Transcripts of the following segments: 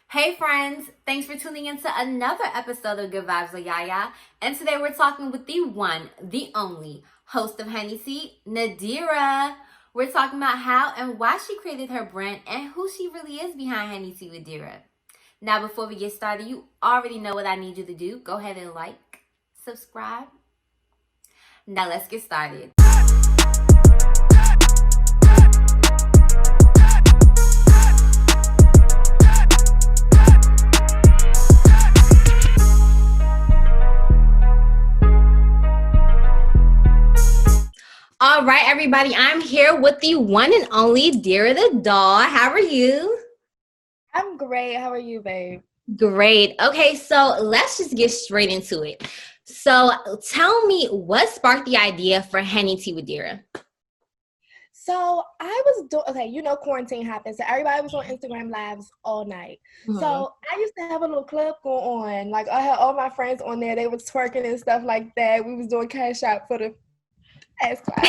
Hey friends, thanks for tuning in to another episode of Good Vibes with Yaya. And today we're talking with the one, the only host of Henny Tea, Nadira. We're talking about how and why she created her brand and who she really is behind Henny Tea with Dira. Now, before we get started, you already know what I need you to do. Go ahead and like, subscribe. Now let's get started. All right, everybody, I'm here with the one and only Dira the doll. How are you? I'm great. How are you, babe? Great. Okay, so let's just get straight into it. So tell me what sparked the idea for Henny Tea with Dira? So I was doing okay. Quarantine happened, so everybody was on Instagram lives all night. Mhm. So I used to have a little club going on. Like I had all my friends on there. They was twerking and stuff like that. We was doing cash out for the ass class.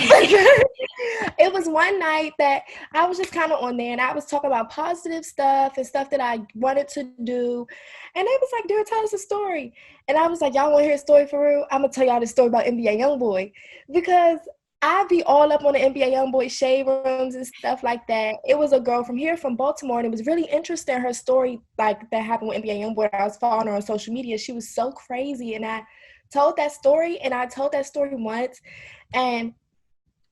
It was one night that I was just kind of on there, and I was talking about positive stuff and stuff that I wanted to do. And they was like, "Dara, tell us a story." And I was like, "Y'all want to hear a story for real? I'm gonna tell y'all the story about NBA YoungBoy because." I be all up on the NBA YoungBoy shade rooms and stuff like that. It was a girl from here, from Baltimore, and it was really interesting. Her story, like that happened with NBA YoungBoy. I was following her on social media. She was so crazy, and I told that story, and I told that story once, and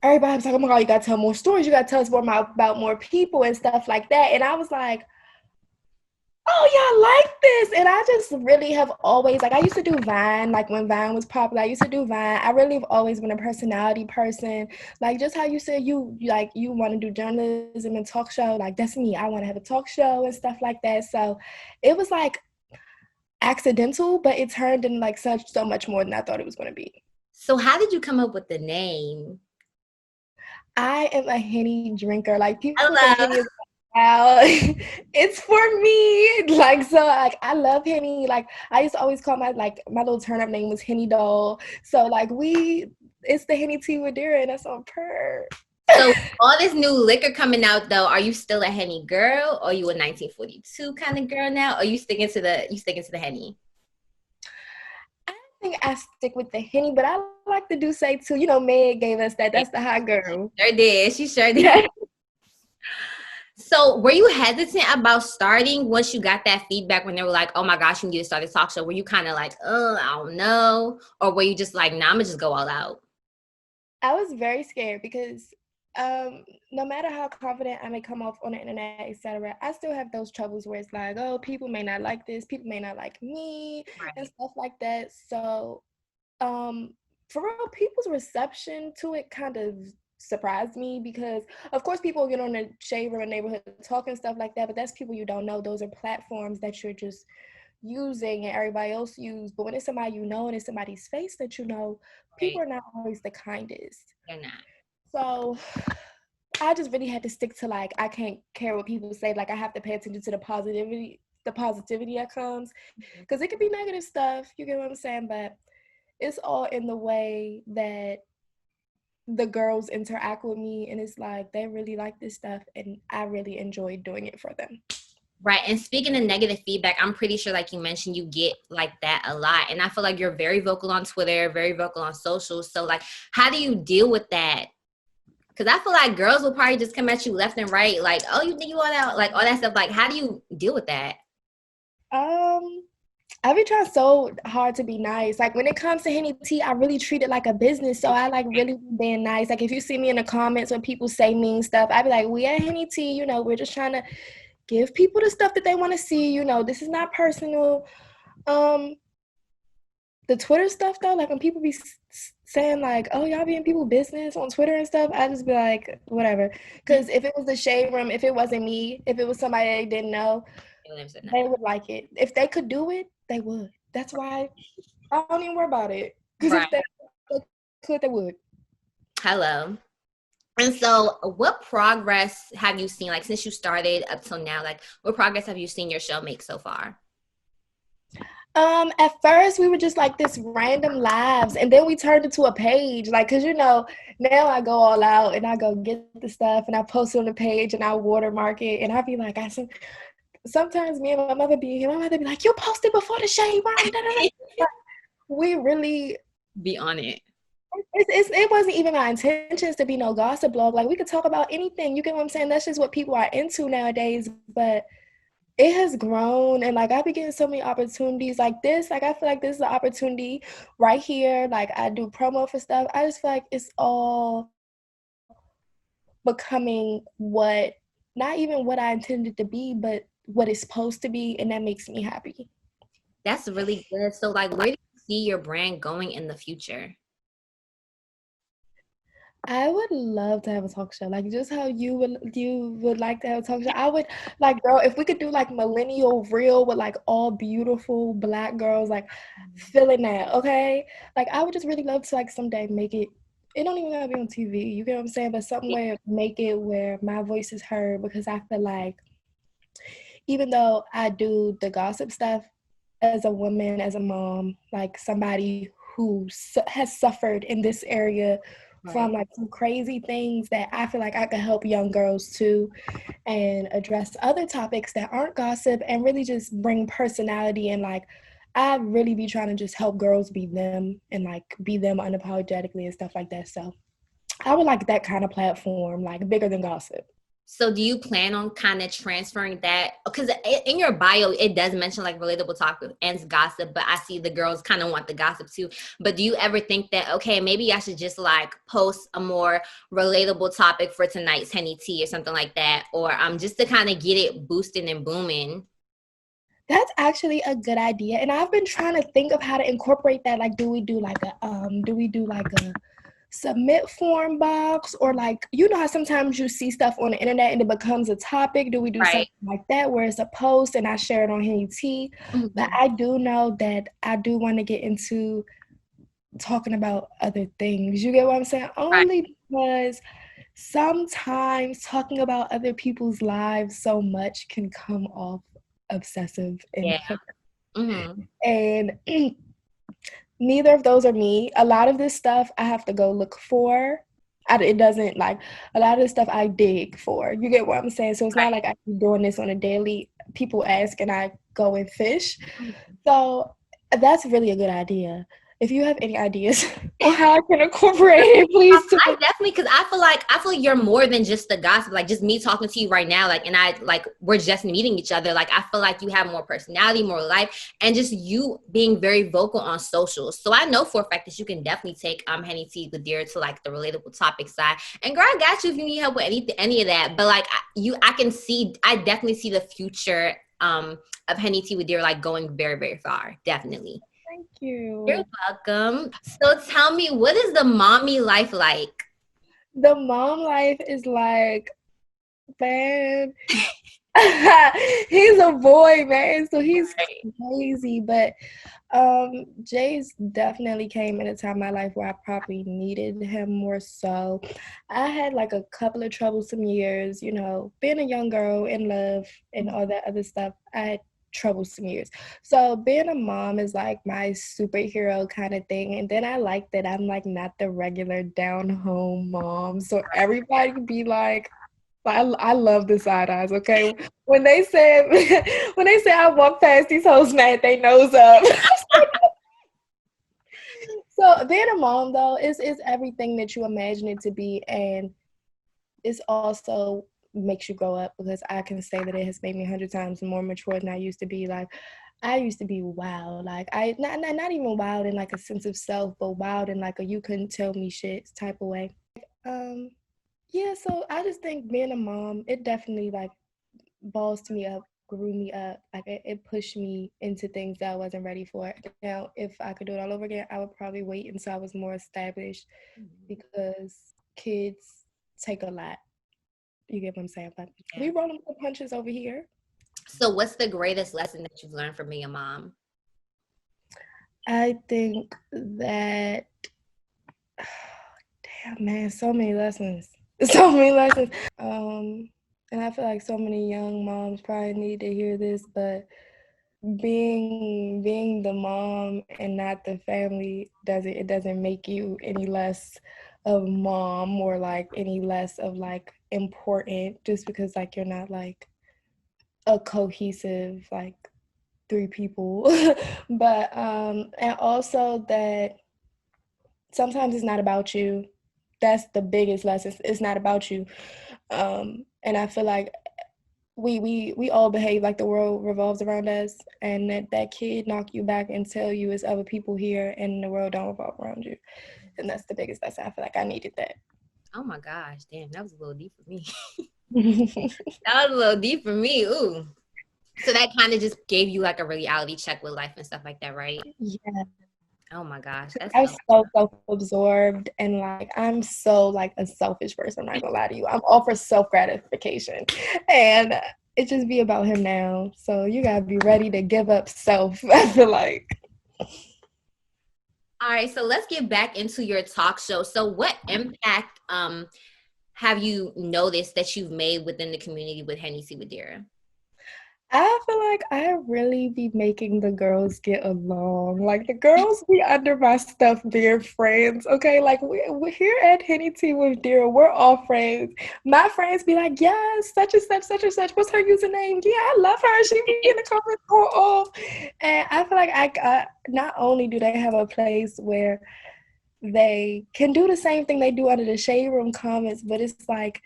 everybody was like, "Oh my God, you gotta tell more stories. You gotta tell us more about more people and stuff like that." And I was like, "Oh, y'all like this?" And I just really have always like I used to do Vine, like when Vine was popular. I used to do Vine. I really have always been a personality person. Like just how you said you want to do journalism and talk show. Like that's me. I want to have a talk show and stuff like that. So it was like accidental, but it turned into like so much more than I thought it was gonna be. So how did you come up with the name? I am a Henny drinker. Like people think Hello. Henny is out. It's for me. Like so like I love Henny. Like I used to always call my little turn up name was Henny Doll. So like it's the Henny Tea with Dira and that's on per. So all this new liquor coming out though, are you still a Henny girl or you a 1942 kind of girl now? Or you sticking to the Henny? I think I stick with the Henny, but I like the Douce too. Meg gave us that. That's the hot girl. Sure did. She sure did. So were you hesitant about starting once you got that feedback when they were like, oh my gosh, you need to start a talk show? Were you kind of like, I don't know? Or were you just like, nah, I'm gonna just go all out? I was very scared because no matter how confident I may come off on the internet, etc., I still have those troubles where it's like, oh, people may not like this, people may not like me, and Right. stuff like that. So, um, for real, people's reception to it kind of surprised me because, of course, people get on the shade room and neighborhood talk and stuff like that, but that's people you don't know. Those are platforms that you're just using and everybody else use. But when it's somebody you know and it's somebody's face that you know, people Right. are not always the kindest. They're not. So I just really had to stick to like I can't care what people say. Like I have to pay attention to the positivity that comes because it could be negative stuff. You get what I'm saying? But it's all in the way that the girls interact with me, and it's like they really like this stuff, and I really enjoy doing it for them. Right. And speaking of negative feedback, I'm pretty sure, like you mentioned, you get like that a lot. And I feel like you're very vocal on Twitter, very vocal on social. So, like, how do you deal with that? Because I feel like girls will probably just come at you left and right, like, oh, you think you all that, like all that stuff. Like, how do you deal with that? Um, I be trying so hard to be nice. Like when it comes to Henny Tea, I really treat it like a business. So I like really being nice. Like if you see me in the comments when people say mean stuff, I be like, we at Henny Tea, we're just trying to give people the stuff that they want to see. This is not personal. Um, the Twitter stuff though, like when people be saying like, "Oh, y'all be in people business on Twitter and stuff," I just be like, whatever. Because if it was the shade room, if it wasn't me, if it was somebody they didn't know, they would like it. If they could do it, they would. That's why I don't even worry about it. Because Right. if they could, they would. Hello. And so, what progress have you seen, like, since you started up till now? Like, what progress have you seen your show make so far? At first we were just like this random lives, and then we turned into a page, like, cause now I go all out and I go get the stuff and I post it on the page and I watermark it and I be like, sometimes me and my mother be like, you posted before the shade room. Da, da, da. Like, we really Be on it. it wasn't even our intentions to be no gossip blog. Like we could talk about anything. You get what I'm saying? That's just what people are into nowadays. But it has grown, and like I've been getting so many opportunities like this. Like I feel like this is an opportunity right here. Like I do promo for stuff. I just feel like it's all becoming what, not even what I intended to be, but what it's supposed to be, and that makes me happy. That's really good. So like where do you see your brand going in the future? I would love to have a talk show, like just how you would like to have a talk show. I would like, girl, if we could do like millennial real with like all beautiful Black girls, like feeling that, okay? Like I would just really love to like someday make it. It don't even gotta be on TV. You get what I'm saying? But some way make it where my voice is heard, because I feel like even though I do the gossip stuff as a woman, as a mom, like somebody who has suffered in this area from Right. like some crazy things, that I feel like I could help young girls too and address other topics that aren't gossip and really just bring personality, and like I really be trying to just help girls be them and like be them unapologetically and stuff like that. So I would like that kind of platform, like bigger than gossip. So do you plan on kind of transferring that? Because in your bio, it does mention like relatable talk and gossip, but I see the girls kind of want the gossip too. But do you ever think that, okay, maybe I should just like post a more relatable topic for tonight's Henny Tea or something like that? Or just to kind of get it boosting and booming? That's actually a good idea. And I've been trying to think of how to incorporate that. Like, do we do like a submit form box, or like, you know how sometimes you see stuff on the internet and it becomes a topic? Do we do Right. something like that where it's a post and I share it on Henny Tea? But Mhm. I do know that I do want to get into talking about other things. You get what I'm saying? Right. Only because sometimes talking about other people's lives so much can come off obsessive Yeah. and Hmm. and neither of those are me. A lot of this stuff I have to go look for. It doesn't, like, a lot of this stuff I dig for. You get what I'm saying? So it's not like I keep doing this on a daily. People ask and I go and fish. Right. So that's really a good idea. If you have any ideas on how I can incorporate it, please do. I definitely, because I feel like you're more than just the gossip. Like just me talking to you right now, like, and I like we're just meeting each other. Like I feel like you have more personality, more life, and just you being very vocal on socials. So I know for a fact that you can definitely take Henny Tea with Dira to like the relatable topic side. And girl, I got you if you need help with any of that. But like I can see, I definitely see the future of Henny Tea with Dira like going very very far. Definitely. Thank You're you. welcome. So tell me, what is the mommy life like? The mom life is like, man, he's a boy, man, so he's Right. crazy. But Jay's definitely came at a time in my life where I probably needed him more so. I had like a couple of troublesome years, you know, being a young girl in love and all that other stuff. I had troublesome years. So being a mom is like my superhero kind of thing. And then I like that I'm like not the regular down home mom. So everybody can be like, I love the side eyes, okay? When they said when they say I walk past these hoes mad they nose up. So being a mom though is everything that you imagine it to be, and it's also makes you grow up, because I can say that it has made me 100 times more mature than I used to be. Like I used to be wild, like I not even wild in like a sense of self, but wild in like a you couldn't tell me shit type of way. Um, yeah, so I just think being a mom, it definitely like balls me up, grew me up. Like it pushed me into things that I wasn't ready for. Now, if I could do it all over again, I would probably wait until I was more established, Mhm. because kids take a lot. You get what I'm saying? But we Yeah. rolling with the punches over here. So what's the greatest lesson that you've learned from being a mom? I think that, damn man, so many lessons. So many lessons. And I feel like so many young moms probably need to hear this, but being the mom and not the family doesn't make you any less of mom, or like any less of like important, just because like you're not like a cohesive, like, three people. But and also that sometimes it's not about you. That's the biggest lesson. It's not about you. And I feel like we all behave like the world revolves around us, and that kid knock you back and tell you it's other people here and the world don't revolve around you. And that's the biggest lesson. I feel like I needed that. Oh my gosh, damn, that was a little deep for me. That was a little deep for me. Ooh. So that kind of just gave you like a reality check with life and stuff like that, right? Yeah. Oh my gosh, that's I so. was so self-absorbed, and like I'm so like a selfish person. I'm not gonna lie to you. I'm all for self-gratification, and it just be about him now. So you gotta be ready to give up self. I feel like. All right, so let's get back into your talk show. So what impact have you noticed that you've made within the community with Henny Tea with Dira? I feel like I really be making the girls get along. Like the girls be under my stuff being friends. Okay, like we're here at Henny Tea with Dira. We're all friends. My friends be like, yes, such and such, such and such. What's her username? Yeah, I love her. She be in the comments going off. And I feel like I not only do they have a place where they can do the same thing they do under the shade room comments, but it's like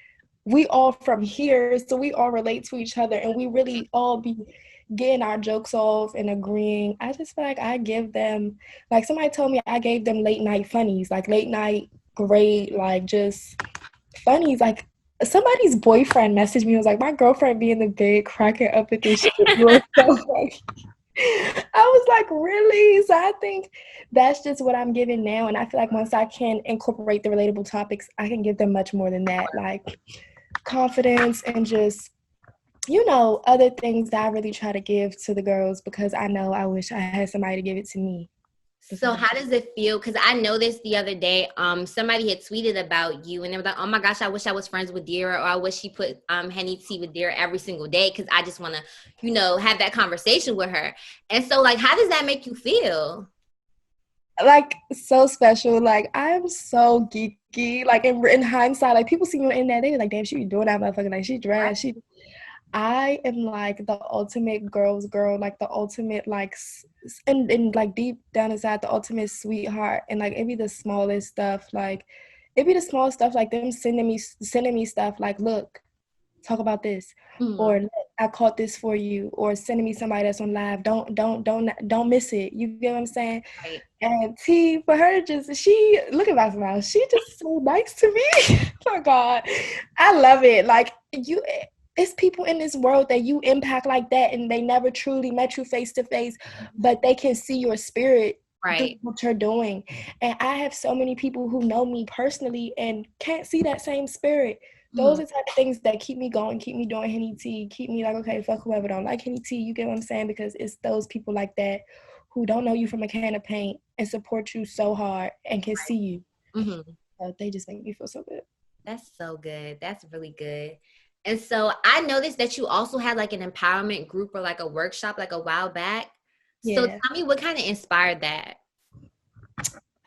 we all from here, so we all relate to each other and we really all be getting our jokes off and agreeing. I just feel like I give them, like somebody told me I gave them late night funnies, like late night great, like just funnies. Like somebody's boyfriend messaged me, was like, my girlfriend be in the bed cracking up at this shit. You were so funny. I was like, really? So I think that's just what I'm giving now. And I feel like once I can incorporate the relatable topics, I can give them much more than that, like confidence and just, other things that I really try to give to the girls because I know I wish I had somebody to give it to me. So how does it feel? Because I noticed the other day, somebody had tweeted about you, and they were like, "Oh my gosh, I wish I was friends with Dira, or I wish she put Henny Tea with Dira every single day, because I just want to, have that conversation with her." And so, like, how does that make you feel? Like so special. Like I'm so geeky. Like in hindsight, like people see me on the internet, they be like, damn, she be doing that motherfucker. Like she dressed. I am like the ultimate girl's girl, like the ultimate like and like deep down inside the ultimate sweetheart. And like it be the smallest stuff, like it be the small stuff like them sending me stuff like, look, talk about this, Mm, or I caught this for you, or sending me somebody that's on live. Don't miss it. You get what I'm saying? right. And T, for her, just she look at my smile. She just so nice to me. Oh my God, I love it. Like it's people in this world that you impact like that, and they never truly met you face to face, but they can see your spirit through Right. what you're doing. And I have so many people who know me personally and can't see that same spirit. Those Mm, are the type of things that keep me going, keep me doing Henny Tea, keep me like, okay, fuck whoever don't like Henny Tea. You get what I'm saying? Because it's those people like that who don't know you from a can of paint and support you so hard and can see you. mm-hmm. So they just make me feel so good. That's so good. That's really good. And so I noticed that you also had like an empowerment group or like a workshop like a while back. So Yeah. tell me what kind of inspired that?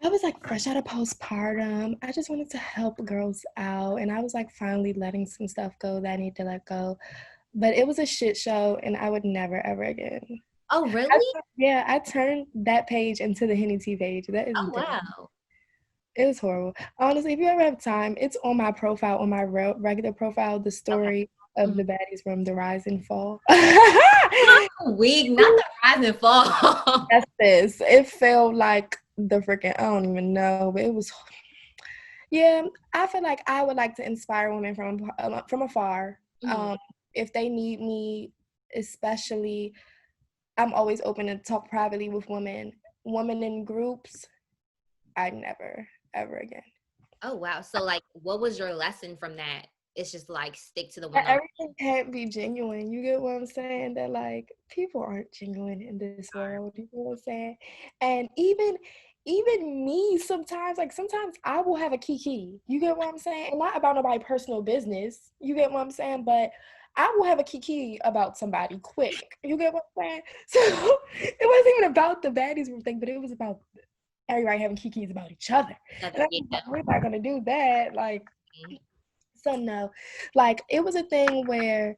I was like fresh out of postpartum. I just wanted to help girls out. And I was like finally letting some stuff go that I need to let go. But it was a shit show and I would never ever again. Oh, really? Yeah, I turned that page into the Henny Tea page. That is Oh, the thing. wow. It was horrible. Honestly, if you ever have time, it's on my profile, on my regular profile, the Okay. story of the Mhm. baddies from the rise and fall. Weak, not the rise and fall. That's this. It felt like the freaking, I don't even know, but it was, yeah, I feel like I would like to inspire women from afar. Mhm. If they need me, especially, I'm always open to talk privately with women. Women in groups, I never, ever again. Oh, wow. So, like, what was your lesson from that? It's just like stick to the one That on. everything can't be genuine. You get what I'm saying? That like people aren't genuine in this world. You know what I'm saying? And even me sometimes, like sometimes I will have a kiki. You get what I'm saying? And not about nobody's personal business. You get what I'm saying? But I will have a kiki about somebody quick. You get what I'm saying? So it wasn't even about the baddies room thing, but it was about everybody having kikis about each other. And I was Yeah. like, we're not gonna do that. Like, so no, like it was a thing where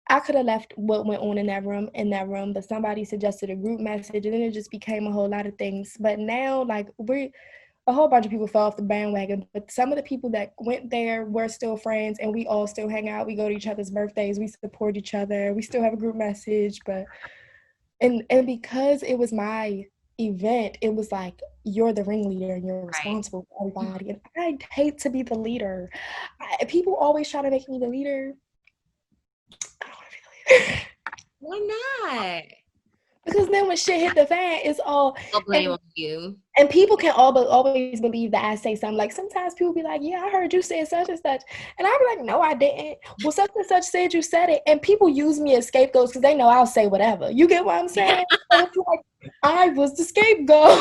I could have left what went on in that room, but somebody suggested a group message, and then it just became a whole lot of things. But now, like, we're a whole bunch of people fell off the bandwagon, but some of the people that went there were still friends, and we all still hang out. We go to each other's birthdays, we support each other, we still have a group message. But and because it was my event, it was like you're the ringleader and you're Right. responsible for everybody. And I hate to be the leader. People always try to make me the leader. I don't want to be the leader. Why not? Because then when shit hit the fan, it's all I'll blame and on you. and people can all but always believe that I say something. Like sometimes people be like, "Yeah, I heard you say such and such," and I be like, "No, I didn't." Well, such and such said you said it, and people use me as scapegoats because they know I'll say whatever. You get what I'm saying? So it's like I was the scapegoat.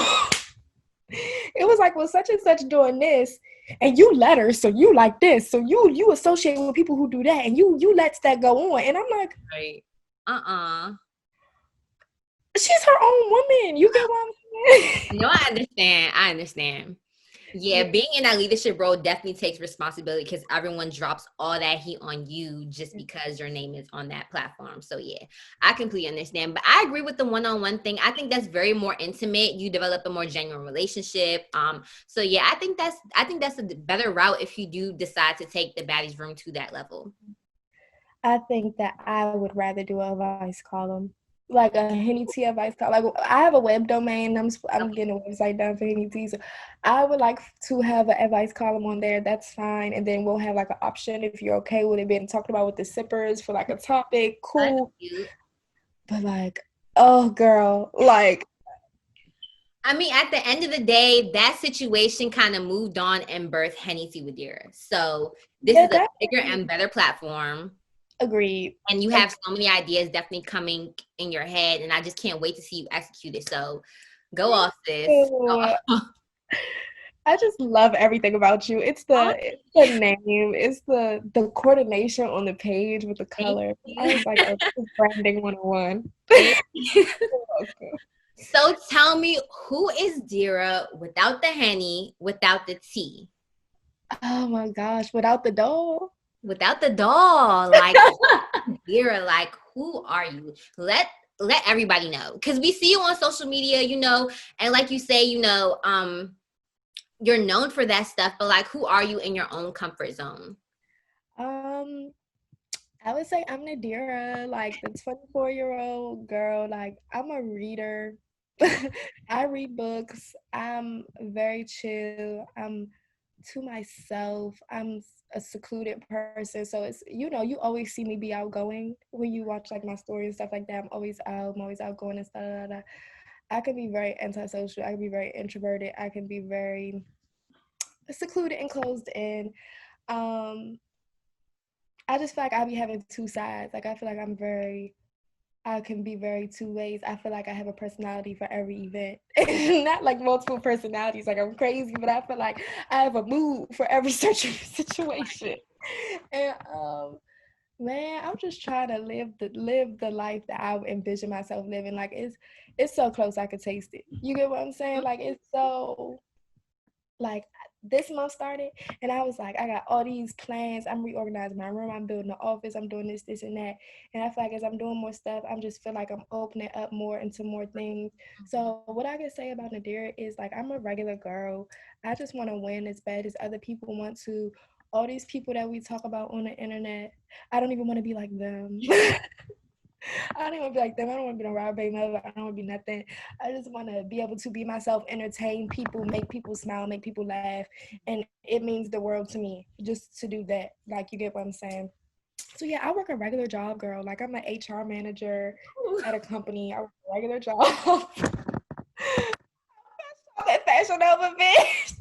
It was like, well, such and such doing this, and you let her, so you like this, so you associate with people who do that, and you lets that go on, and I'm like, Right. Uh-uh. she's her own woman. You get what I'm saying? No, I understand. I understand. Yeah, Yeah. being in that leadership role definitely takes responsibility because everyone drops all that heat on you just because your name is on that platform. So yeah, I completely understand. But I agree with the one-on-one thing. I think that's very more intimate. You develop a more genuine relationship. So yeah, I think that's a better route if you do decide to take the baddies room to that level. I think that I would rather do a advice column, like a Henny Tea advice column. Like I have a web domain. I'm Okay. getting a website done for Henny Tea, so I would like to have an advice column on there. That's fine, and then we'll have like an option if you're okay with it being talked about with the sippers for like a topic. That's Cool, cute. but like, oh girl, like I mean, at the end of the day, that situation kind of moved on and birthed Henny Tea with Dira. So this yeah, is a that bigger and better platform. agreed. And you Agreed. have so many ideas definitely coming in your head. And I just can't wait to see you execute it. So go off, sis. Go off. I just love everything about you. It's the name, it's the coordination on the page with the Thank color. I you. was like, oh, this is branding 101. Thank you. So tell me, who is Dira without the Henny, without the tea? Oh my gosh, without the doll. Without the doll, like Dira, like who are you? Let everybody know because we see you on social media, and like you say, you're known for that stuff, but like, who are you in your own comfort zone? Um, I would say I'm Nadira, like the 24-year-old girl. Like I'm a reader. I read books. I'm very chill. I'm to myself. I'm a secluded person. So it's you always see me be outgoing when you watch like my stories and stuff like that. I'm always out. I'm always outgoing and stuff. I can be very antisocial. I can be very introverted. I can be very secluded and closed in. Um, I just feel like I be having two sides. Like I feel like I can be very two ways. I feel like I have a personality for every event. Not like multiple personalities, like I'm crazy, but I feel like I have a mood for every situation. And man, I'm just trying to live the life that I envision myself living. Like it's so close I could taste it. You get what I'm saying? Like it's so like this month started and I was like, I got all these plans. I'm reorganizing my room, I'm building an office, I'm doing this and that. And I feel like as I'm doing more stuff, I'm just feel like I'm opening up more into more things. So what I can say about Nadira is like I'm a regular girl. I just want to win as bad as other people want to. All these people that we talk about on the internet, I don't even want to be like them. I don't even want to be like them. I don't want to be no Rob Baby Mother. I don't want to be nothing. I just want to be able to be myself, entertain people, make people smile, make people laugh. And it means the world to me just to do that. Like, you get what I'm saying? So, yeah, I work a regular job, girl. Like, I'm an HR manager at a company. I work a regular job. That Fashion Nova bitch.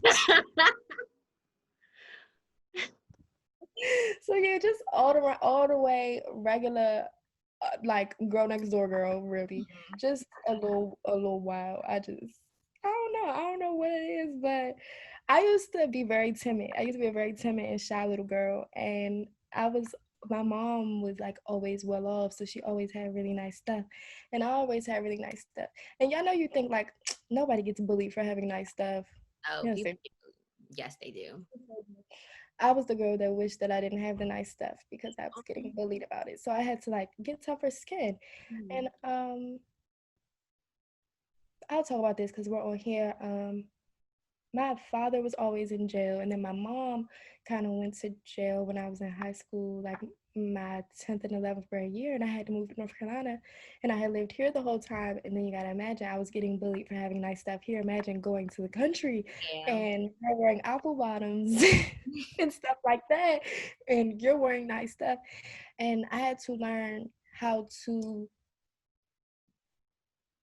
So, yeah, just all the way regular like girl next door girl, really. Just a little while. I don't know what it is, but I used to be very timid. I used to be a very timid and shy little girl, and my mom was like always well off, so she always had really nice stuff, and I always had really nice stuff. And y'all know you think like nobody gets bullied for having nice stuff. Oh, Yes, people, they yes, they do. I was the girl that wished that I didn't have the nice stuff because I was getting bullied about it. So I had to like get tougher skin. And I'll talk about this because we're on here. My father was always in jail, and then my mom kind of went to jail when I was in high school, like my 10th and 11th grade year, and I had to move to North Carolina, and I had lived here the whole time. And then you gotta imagine I was getting bullied for having nice stuff here. Imagine going to the country Yeah. and her wearing apple bottoms and stuff like that, and you're wearing nice stuff. And I had to learn how to,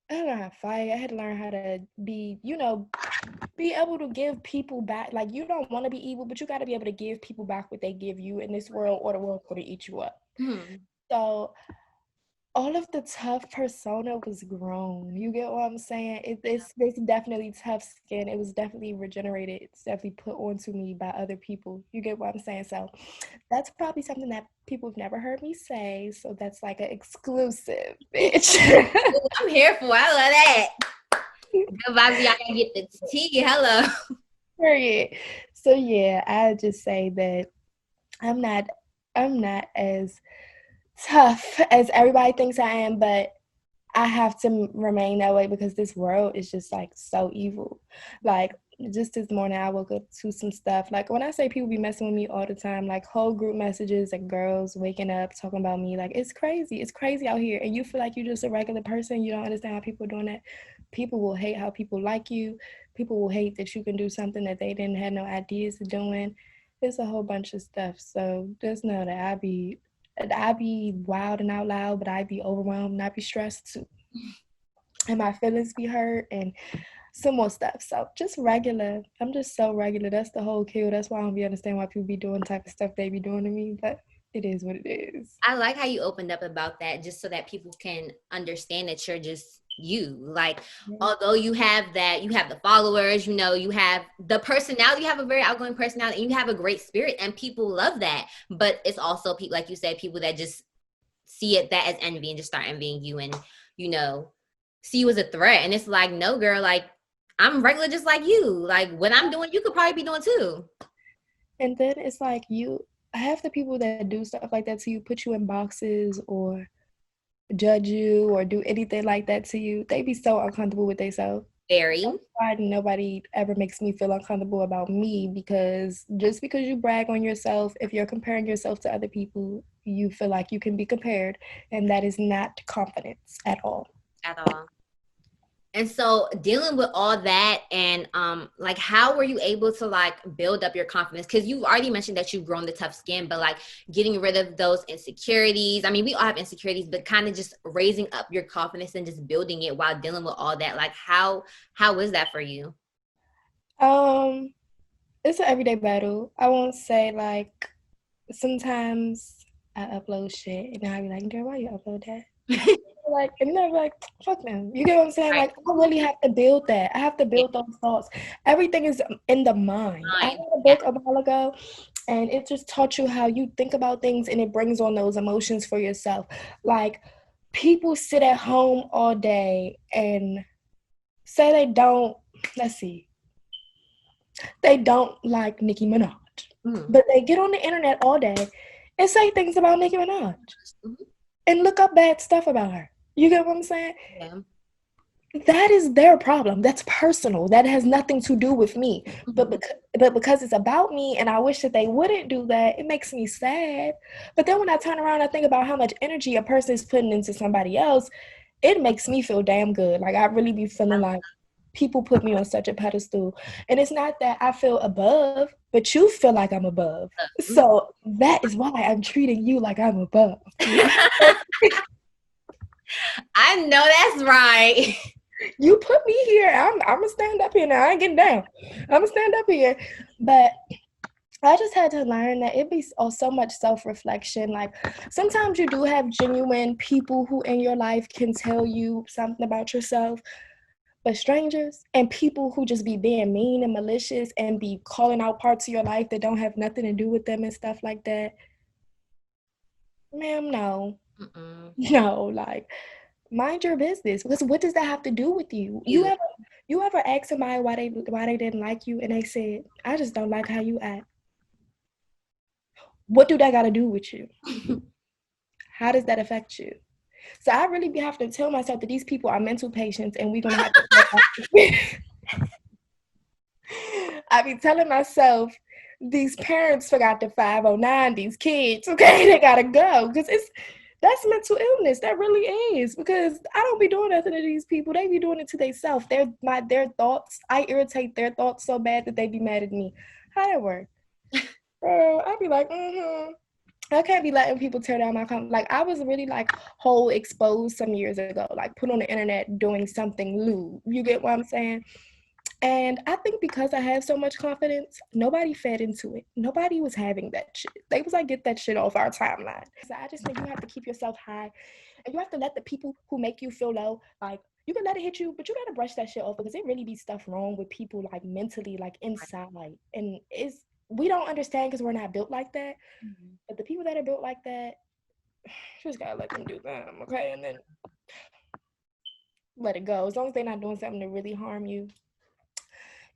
I don't know how to fight. I had to learn how to be, be able to give people back. Like, you don't want to be evil, but you got to be able to give people back what they give you in this world, or the world's going to eat you up. So all of the tough persona was grown. You get what I'm saying? It's definitely tough skin. It was definitely regenerated. It's definitely put onto me by other people. You get what I'm saying? So that's probably something that people have never heard me say. So that's like an exclusive, bitch. I'm here for. I love that. Good vibes. Y'all gotta get the tea. Hello. Period. So yeah, I just say that I'm not as tough as everybody thinks I am, but I have to remain that way because this world is just like so evil. Like just this morning I woke up to some stuff. Like when I say people be messing with me all the time, like whole group messages and girls waking up talking about me, like it's crazy. It's crazy out here. And you feel like you're just a regular person. You don't understand how people are doing that. People will hate how people like you. People will hate that you can do something that they didn't have no ideas of doing. It's a whole bunch of stuff. So just know that I be wild and out loud, but I be overwhelmed and I be stressed too. And my feelings be hurt and some more stuff. So just regular. I'm just so regular. That's the whole kill. That's why I don't be understand why people be doing the type of stuff they be doing to me. But it is what it is. I like how you opened up about that, just so that people can understand that you're just you. Like, although you have the followers, you have the personality, you have a very outgoing personality, and you have a great spirit, and people love that. But it's also people, like you said, people that just see that as envy and just start envying you, and see you as a threat. And it's like, no, girl, like I'm regular just like you. Like what I'm doing, you could probably be doing too. And then it's like half the people that do stuff like that to you, put you in boxes or judge you or do anything like that to you, they be so uncomfortable with themselves. Very. Why nobody ever makes me feel uncomfortable about me, because just because you brag on yourself, if you're comparing yourself to other people, you feel like you can be compared, and that is not confidence at all. At all. And so dealing with all that and like how were you able to like build up your confidence? Because you already mentioned that you've grown the tough skin, but like getting rid of those insecurities. I mean, we all have insecurities, but kind of just raising up your confidence and just building it while dealing with all that. Like how is that for you? It's an everyday battle. I won't say like sometimes I upload shit and I be like, girl, why you upload that? Like, and they're like, fuck them. You get what I'm saying? Right. Like, I really have to build that. I have to build those thoughts. Everything is in the mind. I read a book a while ago, and it just taught you how you think about things, and it brings on those emotions for yourself. Like, people sit at home all day and say they don't, let's see, they don't like Nicki Minaj. But they get on the internet all day and say things about Nicki Minaj and look up bad stuff about her. You get what I'm saying? Yeah. That is their problem. That's personal. That has nothing to do with me. But because it's about me and I wish that they wouldn't do that, it makes me sad. But then when I turn around, I think about how much energy a person is putting into somebody else, it makes me feel damn good. Like I really be feeling like people put me on such a pedestal. And it's not that I feel above, but you feel like I'm above. So that is why I'm treating you like I'm above. I know that's right. You put me here. I'm gonna stand up here now. I ain't getting down. I'm gonna stand up here. But I just had to learn that it be so much self-reflection. Like sometimes you do have genuine people who in your life can tell you something about yourself, but strangers and people who just be being mean and malicious and be calling out parts of your life that don't have nothing to do with them and stuff like that. Ma'am, no. No, like mind your business. Because what does that have to do with you? You ever ask somebody why they didn't like you and they said, I just don't like how you act. what do that got to do with you? How does that affect you? So I really have to tell myself that these people are mental patients, and we're going to have to I be telling myself, these parents forgot the 509, these kids, okay, they gotta go. Because that's mental illness. That really is. Because I don't be doing nothing to these people. They be doing it to themselves. Their thoughts, I irritate their thoughts so bad that they be mad at me. How that work? Bro, I be like, I can't be letting people tear down my comment. Like, I was really like whole exposed some years ago, like put on the internet doing something lewd. You get what I'm saying? And I think because I have so much confidence, nobody fed into it. Nobody was having that shit. They was like, get that shit off our timeline. So I just think you have to keep yourself high, and you have to let the people who make you feel low, like, you can let it hit you, but you gotta brush that shit off, because it really be stuff wrong with people, like mentally, like inside. And we don't understand because we're not built like that. Mm-hmm. But the people that are built like that, you just gotta let them do them, okay? And then let it go. As long as they're not doing something to really harm you,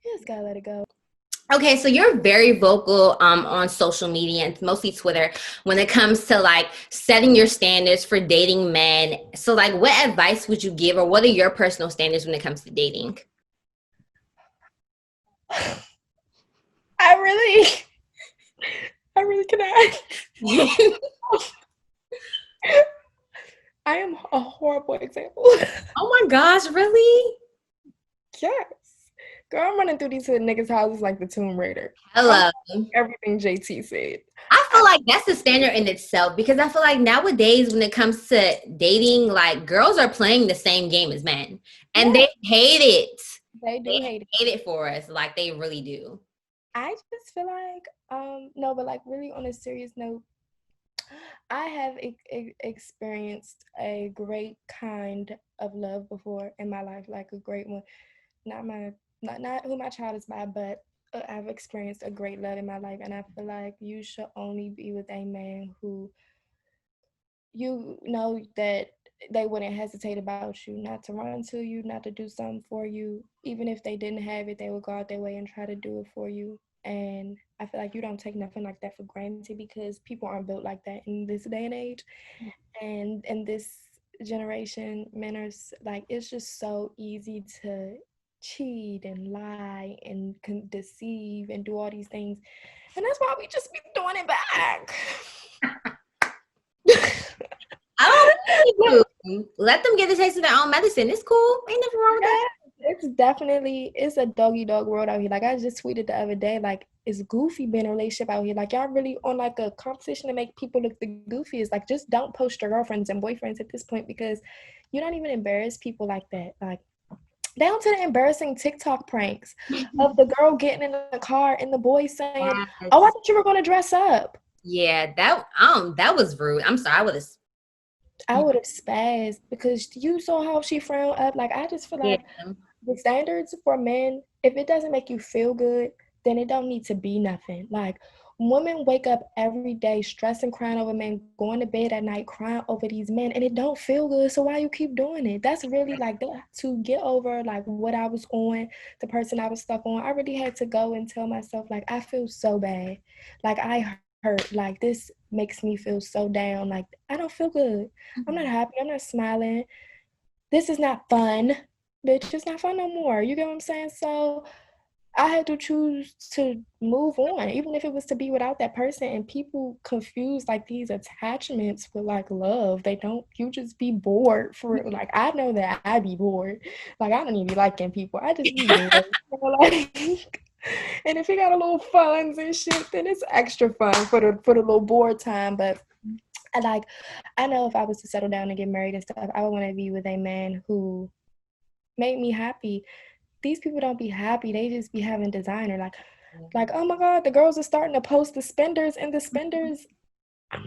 you just gotta let it go. Okay, so you're very vocal on social media and mostly Twitter when it comes to like setting your standards for dating men. So like what advice would you give, or what are your personal standards when it comes to dating? I really cannot. I am a horrible example. Oh my gosh, really? Yes. Girl, I'm running through these niggas' houses like the Tomb Raider. Hello. Everything JT said. I feel like that's the standard in itself, because I feel like nowadays when it comes to dating, like girls are playing the same game as men, and they hate it. They do hate it for us, like they really do. I just feel like, no, but like really on a serious note, I have experienced a great kind of love before in my life, like a great one. Not who my child is by, but I've experienced a great love in my life, and I feel like you should only be with a man who you know that they wouldn't hesitate about you, not to run to you, not to do something for you. Even if they didn't have it, they would go out their way and try to do it for you. And I feel like you don't take nothing like that for granted, because people aren't built like that in this day and age. And in this generation, men are like, it's just so easy to cheat and lie and deceive and do all these things. And that's why we just be doing it back. I don't know. Let them get a taste of their own medicine. It's cool. Ain't nothing wrong with that. It's a doggy dog world out here. Like, I just tweeted the other day, like, it's goofy being in a relationship out here. Like, y'all really on like a competition to make people look the goofiest. Like, just don't post your girlfriends and boyfriends at this point, because you don't even embarrass people like that. Like, down to the embarrassing TikTok pranks of the girl getting in the car and the boy saying, yes. "Oh, I thought you were going to dress up." Yeah, that was rude. I'm sorry. I would have spazzed, because you saw how she frowned up. Like, I just feel like the standards for men, if it doesn't make you feel good, then it don't need to be nothing. Like, women wake up every day stressing, crying over men, going to bed at night crying over these men, and it don't feel good. So why you keep doing it? That's really like to get over like what I was on, the person I was stuck on. I really had to go and tell myself, like, I feel so bad. Like, I hurt. Like, this makes me feel so down. Like, I don't feel good. I'm not happy. I'm not smiling. This is not fun. Bitch, it's not fun no more. You get what I'm saying? So I had to choose to move on, even if it was to be without that person. And people confuse like these attachments with like love. They don't. You just be bored for it. Like, I know that I be bored. Like, I don't even be liking people. I just be bored. Like, and if you got a little funds and shit, then it's extra fun for the little bored time. But I know if I was to settle down and get married and stuff, I would want to be with a man who made me happy. These people don't be happy. They just be having designer. Like, oh my God, the girls are starting to post the spenders and the spenders. I'm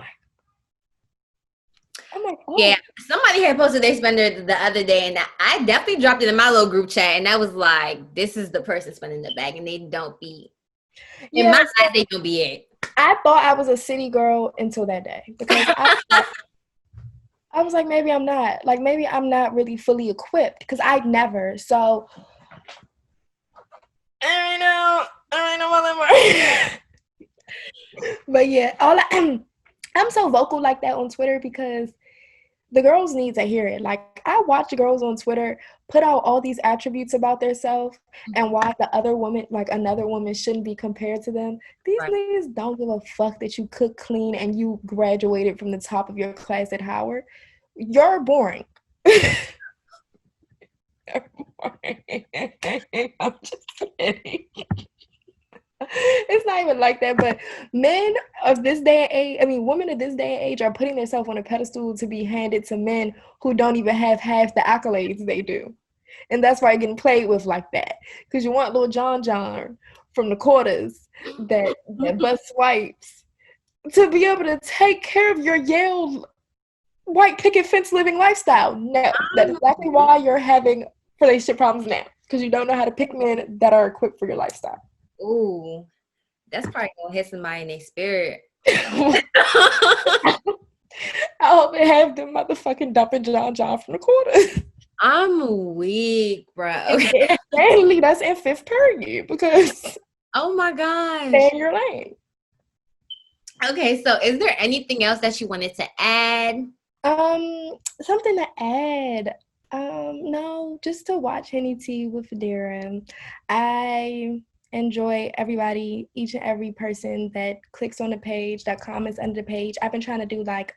like, oh. Yeah, somebody had posted their spender the other day, and I definitely dropped it in my little group chat, and I was like, this is the person spending the bag, and they don't be, in my eyes, they don't be it. I thought I was a city girl until that day, because I was like, maybe I'm not. Like, maybe I'm not really fully equipped, because I'd never. So, I don't know what I'm But yeah, I'm so vocal like that on Twitter because the girls need to hear it. Like I watch girls on Twitter put out all these attributes about themselves and why the other woman, like another woman, shouldn't be compared to them. These Right. niggas don't give a fuck that you cook clean and you graduated from the top of your class at Howard. You're boring. I'm just kidding. It's not even like that, but men of this day and age, I mean, women of this day and age are putting themselves on a pedestal to be handed to men who don't even have half the accolades they do. And that's why you're getting played with like that. Because you want little John John from the quarters that bust swipes to be able to take care of your Yale white picket fence living lifestyle. No, that's exactly why you're having relationship problems now. Because you don't know how to pick men that are equipped for your lifestyle. Ooh, that's probably gonna hit somebody in their spirit. I hope they have them motherfucking dumping John John from the quarter. I'm weak, bro. Okay. Mainly that's in fifth period because Oh my gosh. stay in your lane. Okay, so is there anything else that you wanted to add? Something to add. No, just to watch Henny Tea with Dira. I enjoy everybody, each and every person that clicks on the page, that comments under the page. I've been trying to do like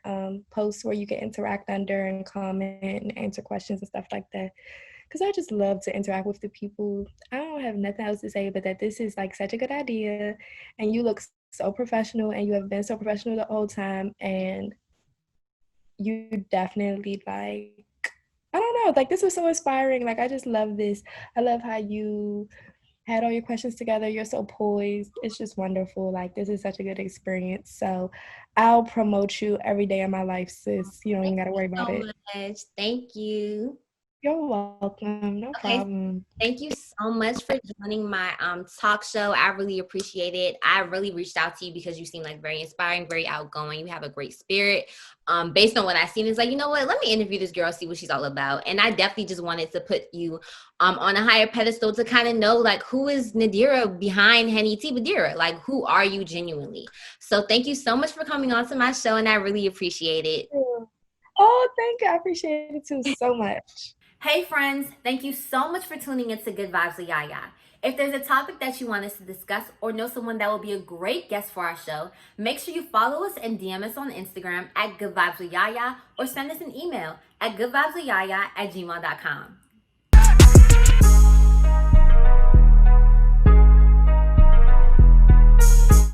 posts where you can interact under and comment and answer questions and stuff like that. Because I just love to interact with the people. I don't have nothing else to say but that this is like such a good idea and you look so professional and you have been so professional the whole time and you definitely like I don't know, like this was so inspiring. Like I just love this. I love how you had all your questions together. You're so poised. It's just wonderful. Like this is such a good experience. So I'll promote you every day of my life, sis. You don't even gotta worry about So it. much. Thank you. You're welcome. No Okay, problem. thank you so much for joining my talk show. I really appreciate it. I really reached out to you because you seem like very inspiring, very outgoing. You have a great spirit. Based on what I've seen, it's like, you know what? Let me interview this girl, see what she's all about. And I definitely just wanted to put you on a higher pedestal to kind of know like who is Nadira behind Henny Tea With Dira? Like who are you genuinely? So thank you so much for coming on to my show, and I really appreciate it. Oh, thank you. I appreciate it too so much. Hey friends, thank you so much for tuning into Good Vibes with Yaya. If there's a topic that you want us to discuss or know someone that will be a great guest for our show, make sure you follow us and DM us on Instagram at Good Vibes with Yaya or send us an email at goodvibeswithyaya@gmail.com.